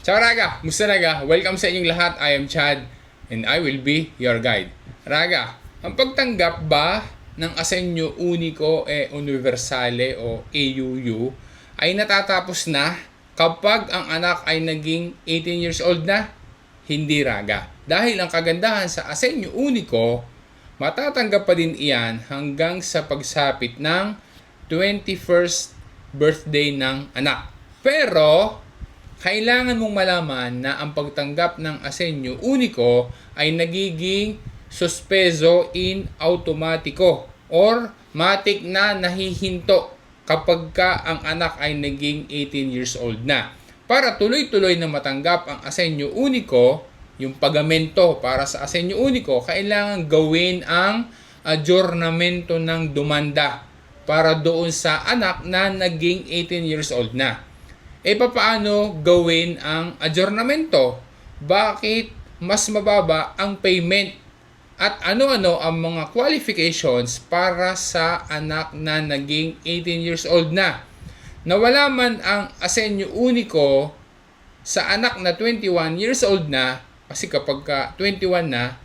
Ciao Raga! Musta Raga? Welcome sa inyong lahat. I am Chad and I will be your guide. Raga, ang pagtanggap ba ng Asenyo Unico Universale o AUU ay natatapos na kapag ang anak ay naging 18 years old na? Hindi Raga. Dahil ang kagandahan sa Asenyo Unico, matatanggap pa din iyan hanggang sa pagsapit ng 21st birthday ng anak. Pero kailangan mong malaman na ang pagtanggap ng Asenyo Unico ay nagiging suspeso in automatiko or matik na nahihinto kapag ka ang anak ay naging 18 years old na. Para tuloy-tuloy na matanggap ang Asenyo Unico, yung pagamento para sa Asenyo Unico, kailangan gawin ang adjournamento ng demanda para doon sa anak na naging 18 years old na. Paano gawin ang adjournamento? Bakit mas mababa ang payment? At ano-ano ang mga qualifications para sa anak na naging 18 years old na? Nawala man ang Asenyo Unico sa anak na 21 years old na, kasi kapag 21 na,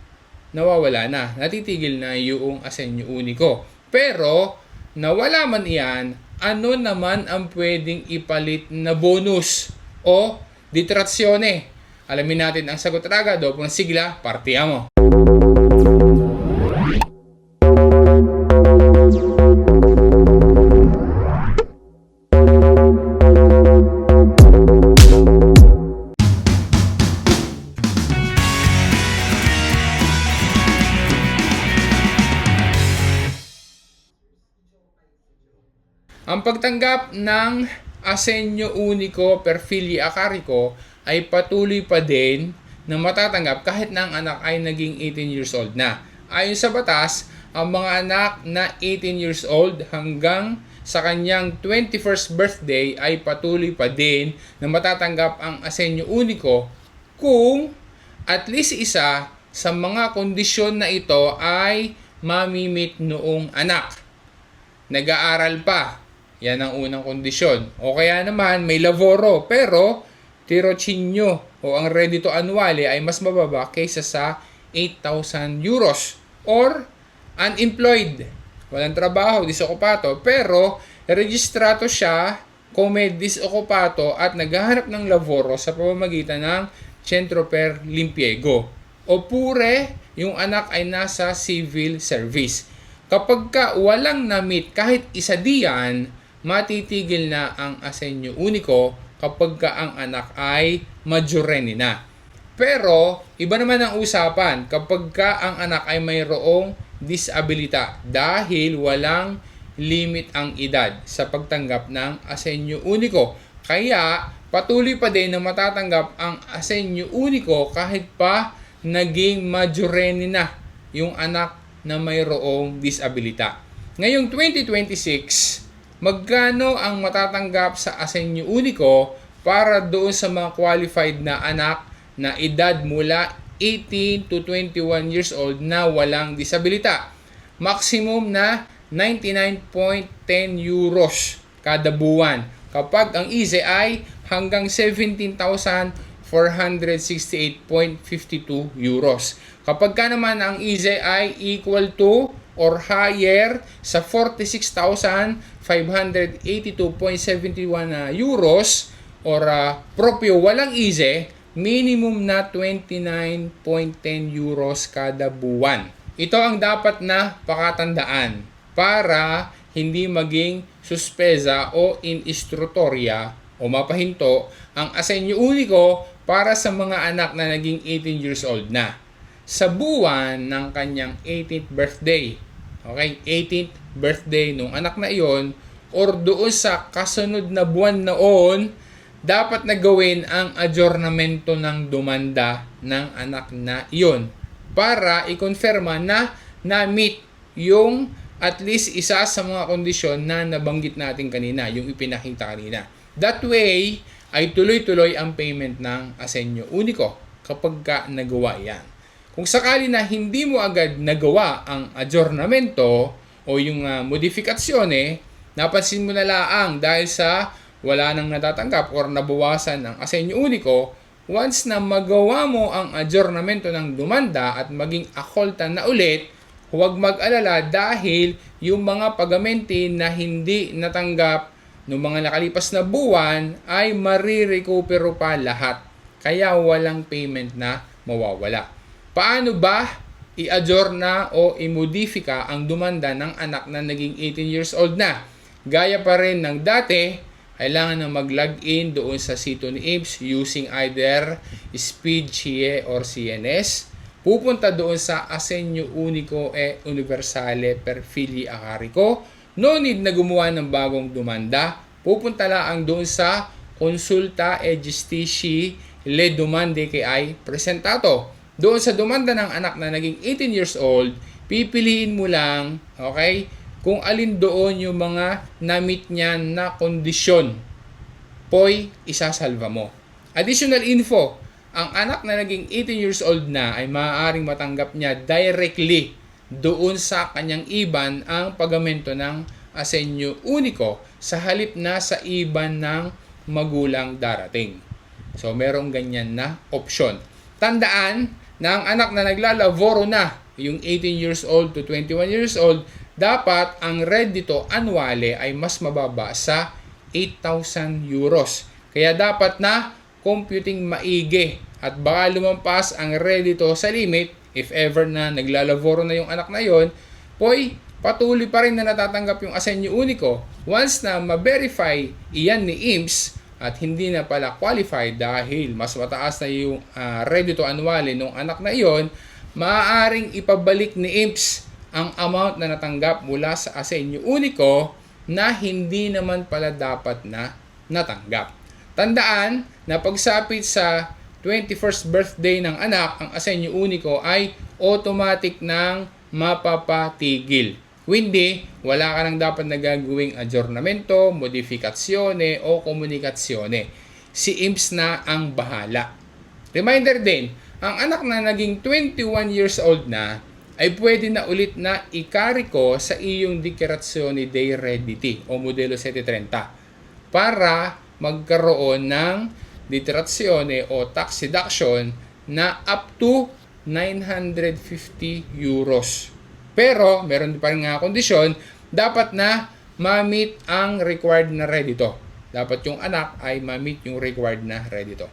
nawawala na. Natitigil na yung Asenyo Unico. Pero, nawala man iyan, ano naman ang pwedeng ipalit na bonus o detrazione? Alamin natin ang sagot Raga. Dopo ng sigla, partiamo! Ang pagtanggap ng Asenyo Unico per Filia Carico ay patuloy pa din na matatanggap kahit na ang anak ay naging 18 years old na. Ayon sa batas, ang mga anak na 18 years old hanggang sa kanyang 21st birthday ay patuloy pa din na matatanggap ang Asenyo Unico kung at least isa sa mga kondisyon na ito ay mamimit noong anak. Nag-aaral pa. Yan ang unang kondisyon. O kaya naman may lavoro pero tirocinio o ang reddito annuale ay mas mababa kaysa sa 8,000 euros. Or unemployed. Walang trabaho, disokupato. Pero registrato siya come disokupato at naghahanap ng lavoro sa pamamagitan ng Centro per l'Impiego. Oppure, yung anak ay nasa civil service. Kapag ka walang na-meet kahit isa diyan, matitigil na ang Asenyo Unico kapag ka ang anak ay majoreni na. Pero, iba naman ang usapan kapag ka ang anak ay mayroong disabilita dahil walang limit ang edad sa pagtanggap ng Asenyo Unico. Kaya, patuloy pa din na matatanggap ang Asenyo Unico kahit pa naging majoreni na yung anak na mayroong disabilita. Ngayong 2026, magkano ang matatanggap sa Asenyo Unico para doon sa mga qualified na anak na edad mula 18 to 21 years old na walang disabilita? Maximum na 99.10 euros kada buwan. Kapag ang ISE ay hanggang 17,468.52 euros. Kapag ka naman ang ISE ay equal to or higher sa 46,582.71 euros or propyo walang ISE, minimum na 29.10 euros kada buwan. Ito ang dapat na pakatandaan para hindi maging suspesa o in-instructoria o mapahinto ang Asenyo Unico para sa mga anak na naging 18 years old na sa buwan ng kanyang 18th birthday. Okay, 18th birthday nung anak na iyon or doon sa kasunod na buwan noon, dapat na gawin ang adjournamento ng demanda ng anak na iyon para i-confirma na na-meet yung at least isa sa mga kondisyon na nabanggit natin kanina, yung ipinakita kanina. That way, ay tuloy-tuloy ang payment ng Asenyo Unico kapag ka nagawa yan. Kung sakali na hindi mo agad nagawa ang adjournamento o yung modifikasyone, napansin mo na laang dahil sa wala nang natatanggap or nabawasan ng Asenyo Unico, once na magawa mo ang adjournamento ng dumanda at maging akolta na ulit, huwag mag-alala dahil yung mga pagamenti na hindi natanggap noong mga nakalipas na buwan ay marirecupero pa lahat. Kaya walang payment na mawawala. Paano ba i-adjourna o i-modifika ang dumanda ng anak na naging 18 years old na? Gaya pa rin ng dati, kailangan na mag-login doon sa sito ni IMS using either Speed, CIE, or CNS. Pupunta doon sa Asenyo Unico e Universale per Fili a Carico. No need na gumawa ng bagong dumanda. Pupunta lang doon sa Consulta e Gistici le Domande che hai presentato. Doon sa dumanda ng anak na naging 18 years old, pipiliin mo lang, okay, kung alin doon yung mga na-meet niya na kondisyon. Poy, isasalva mo. Additional info, ang anak na naging 18 years old na ay maaaring matanggap niya directly doon sa kanyang IBAN ang pagamento ng Asenyo Unico sa halip na sa IBAN ng magulang darating. So, merong ganyan na option. Tandaan na ang anak na naglalaboro na, yung 18 years old to 21 years old, dapat ang reddito annuale ay mas mababa sa 8,000 euros. Kaya dapat na computing maigi at baka lumampas ang reddito sa limit if ever na naglalaboro na yung anak na yon, poy, patuloy pa rin na natatanggap yung Asenyo Unico. Once na ma-verify iyan ni IMS at hindi na pala qualified dahil mas mataas na yung reddito annuale ng anak na iyon, maaaring ipabalik ni IMS ang amount na natanggap mula sa Asenyo Unico na hindi naman pala dapat na natanggap. Tandaan na pagsapit sa 21st birthday ng anak, ang Asenyo Unico ay automatic nang mapapatigil. Hindi, wala ka nang dapat na gagawing adjournamento, modifikasyone o komunikasyone. Si IMS na ang bahala. Reminder din, ang anak na naging 21 years old na ay pwede na ulit na ikariko sa iyong Dichiarazione dei Redditi o Modelo 730 para magkaroon ng dichiarazione o tax deduction na up to 950 euros. Pero, meron pa rin nga kondisyon, dapat na ma-meet ang required na reddito. Dapat yung anak ay ma-meet yung required na reddito.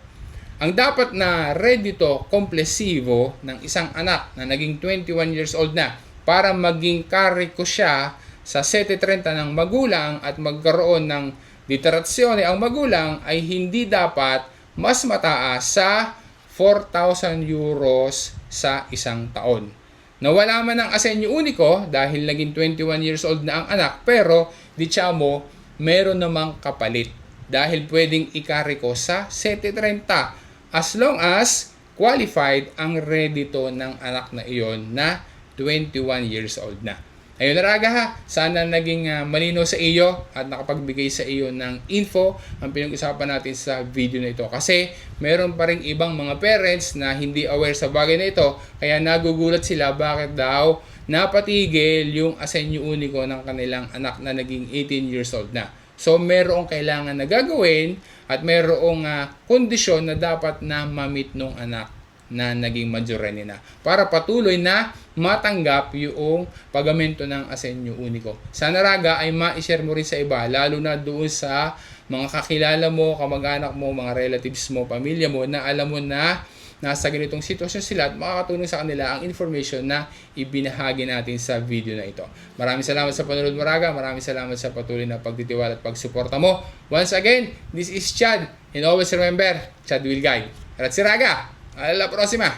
Ang dapat na reddito komplesibo ng isang anak na naging 21 years old na para maging kariko siya sa 730 ng magulang at magkaroon ng dichiarazione ang magulang ay hindi dapat mas mataas sa 4,000 euros sa isang taon. Nawala man ang Asenyo Unico dahil naging 21 years old na ang anak, pero diciamo meron namang kapalit dahil pwedeng ikariko sa 730 as long as qualified ang reddito ng anak na iyon na 21 years old na. Ayun na raga ha, sana naging malinaw sa iyo at nakapagbigay sa iyo ng info ang pinag-usapan natin sa video na ito. Kasi meron pa rin ibang mga parents na hindi aware sa bagay na ito, kaya nagugulat sila bakit daw napatigil yung Asenyo Unico ng kanilang anak na naging 18 years old na. So merong kailangan na gagawin at merong kondisyon na dapat na ma-meet nung anak na naging majority na para patuloy na matanggap yung pagamento ng Asenyo Unico. Sana raga ay ma-share mo rin sa iba, lalo na doon sa mga kakilala mo, kamag-anak mo, mga relatives mo, pamilya mo na alam mo na nasa ganitong sitwasyon sila at makakatulong sa kanila ang information na ibinahagi natin sa video na ito. Maraming salamat sa panonood mo raga, maraming salamat sa patuloy na pagtitiwala at pagsuporta mo. Once again, this is Chad and always remember, Chad will guide. Grazie raga! Alla prossima!